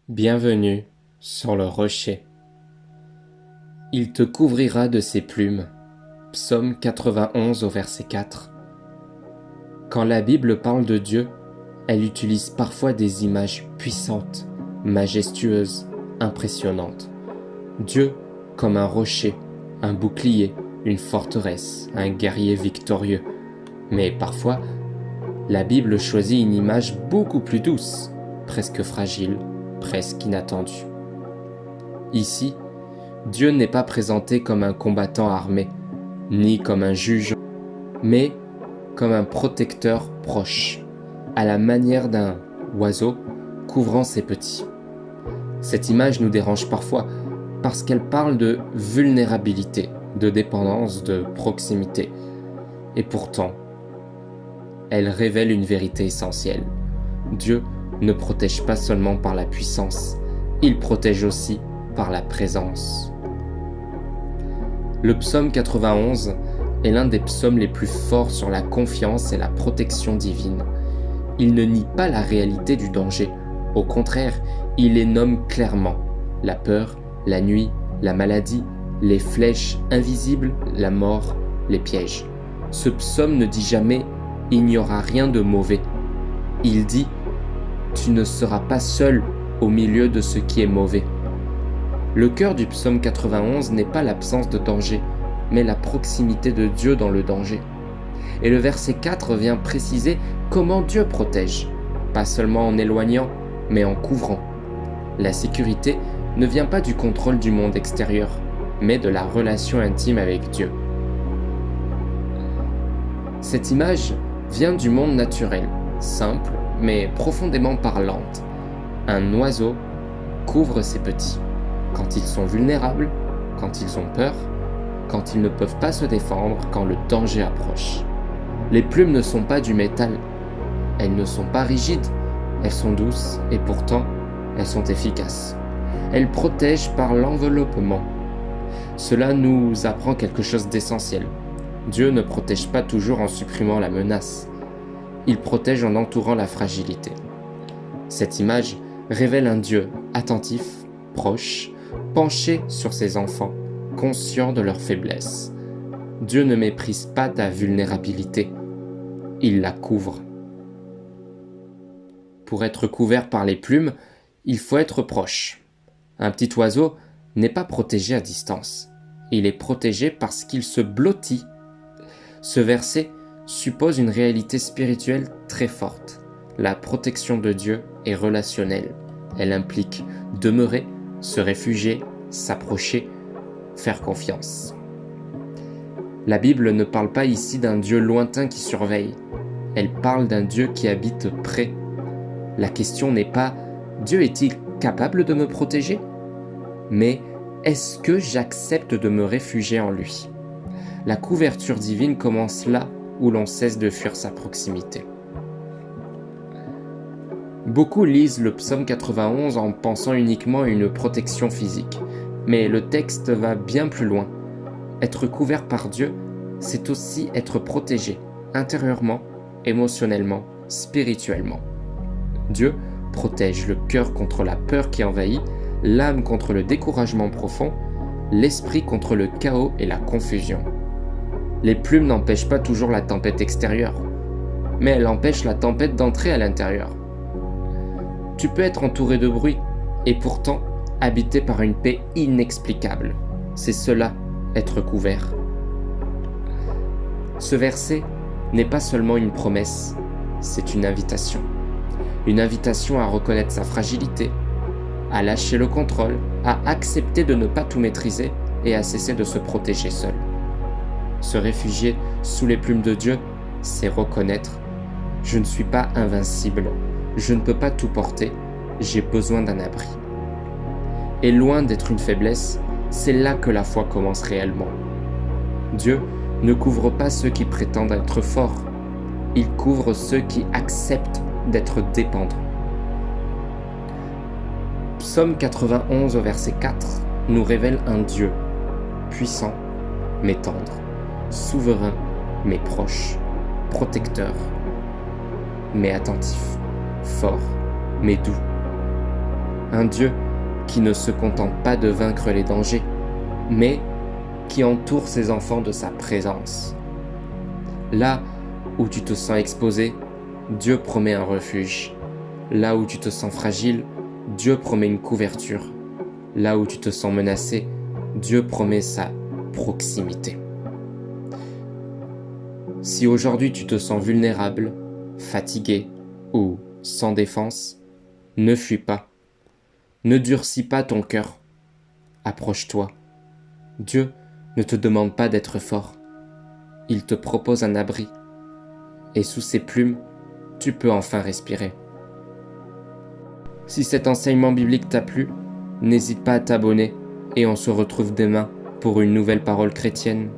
Bienvenue sur le rocher. Il te couvrira de ses plumes. Psaume 91 au verset 4. Quand la Bible parle de Dieu, elle utilise parfois des images puissantes, majestueuses, impressionnantes. Dieu comme un rocher, un bouclier, une forteresse, un guerrier victorieux. Mais parfois, la Bible choisit une image beaucoup plus douce, presque fragile, presque inattendue. Ici, Dieu n'est pas présenté comme un combattant armé, ni comme un juge, mais comme un protecteur proche, à la manière d'un oiseau couvrant ses petits. Cette image nous dérange parfois parce qu'elle parle de vulnérabilité, de dépendance, de proximité. Et pourtant, elle révèle une vérité essentielle. Dieu ne protège pas seulement par la puissance, il protège aussi par la présence. Le psaume 91 est l'un des psaumes les plus forts sur la confiance et la protection divine. Il ne nie pas la réalité du danger. Au contraire, il les nomme clairement. La peur, la nuit, la maladie, les flèches invisibles, la mort, les pièges. Ce psaume ne dit jamais « il n'y aura rien de mauvais ». Il dit « tu ne seras pas seul au milieu de ce qui est mauvais ». Le cœur du psaume 91 n'est pas l'absence de danger, mais la proximité de Dieu dans le danger. Et le verset 4 vient préciser comment Dieu protège, pas seulement en éloignant, mais en couvrant. La sécurité ne vient pas du contrôle du monde extérieur, mais de la relation intime avec Dieu. Cette image vient du monde naturel, simple, mais profondément parlante. Un oiseau couvre ses petits. Quand ils sont vulnérables, quand ils ont peur, quand ils ne peuvent pas se défendre, quand le danger approche. Les plumes ne sont pas du métal. Elles ne sont pas rigides, elles sont douces et pourtant, elles sont efficaces. Elles protègent par l'enveloppement. Cela nous apprend quelque chose d'essentiel. Dieu ne protège pas toujours en supprimant la menace. Il protège en entourant la fragilité. Cette image révèle un Dieu attentif, proche, penché sur ses enfants, conscient de leur faiblesse. Dieu ne méprise pas ta vulnérabilité, il la couvre. Pour être couvert par les plumes, il faut être proche. Un petit oiseau n'est pas protégé à distance, il est protégé parce qu'il se blottit. Ce verset suppose une réalité spirituelle très forte. La protection de Dieu est relationnelle. Elle implique demeurer, se réfugier, s'approcher, faire confiance. La Bible ne parle pas ici d'un Dieu lointain qui surveille. Elle parle d'un Dieu qui habite près. La question n'est pas « Dieu est-il capable de me protéger ?» mais « Est-ce que j'accepte de me réfugier en lui ?» La couverture divine commence là où l'on cesse de fuir sa proximité. Beaucoup lisent le psaume 91 en pensant uniquement à une protection physique, mais le texte va bien plus loin. Être couvert par Dieu, c'est aussi être protégé, intérieurement, émotionnellement, spirituellement. Dieu protège le cœur contre la peur qui envahit, l'âme contre le découragement profond, l'esprit contre le chaos et la confusion. Les plumes n'empêchent pas toujours la tempête extérieure, mais elles empêchent la tempête d'entrer à l'intérieur. Tu peux être entouré de bruit, et pourtant habité par une paix inexplicable. C'est cela, être couvert. Ce verset n'est pas seulement une promesse, c'est une invitation. Une invitation à reconnaître sa fragilité, à lâcher le contrôle, à accepter de ne pas tout maîtriser et à cesser de se protéger seul. Se réfugier sous les plumes de Dieu, c'est reconnaître « Je ne suis pas invincible, je ne peux pas tout porter, j'ai besoin d'un abri. » Et loin d'être une faiblesse, c'est là que la foi commence réellement. Dieu ne couvre pas ceux qui prétendent être forts, il couvre ceux qui acceptent d'être dépendants. Psaume 91 au verset 4 nous révèle un Dieu puissant mais tendre, souverain mais proche, protecteur mais attentif, fort mais doux. un Dieu qui ne se contente pas de vaincre les dangers, mais qui entoure ses enfants de sa présence. Là où tu te sens exposé, Dieu promet un refuge. Là où tu te sens fragile, Dieu promet une couverture. Là où tu te sens menacé, Dieu promet sa proximité. Si aujourd'hui tu te sens vulnérable, fatigué ou sans défense, ne fuis pas. Ne durcis pas ton cœur. Approche-toi. Dieu ne te demande pas d'être fort. Il te propose un abri. Et sous ses plumes, tu peux enfin respirer. Si cet enseignement biblique t'a plu, n'hésite pas à t'abonner et on se retrouve demain pour une nouvelle parole chrétienne.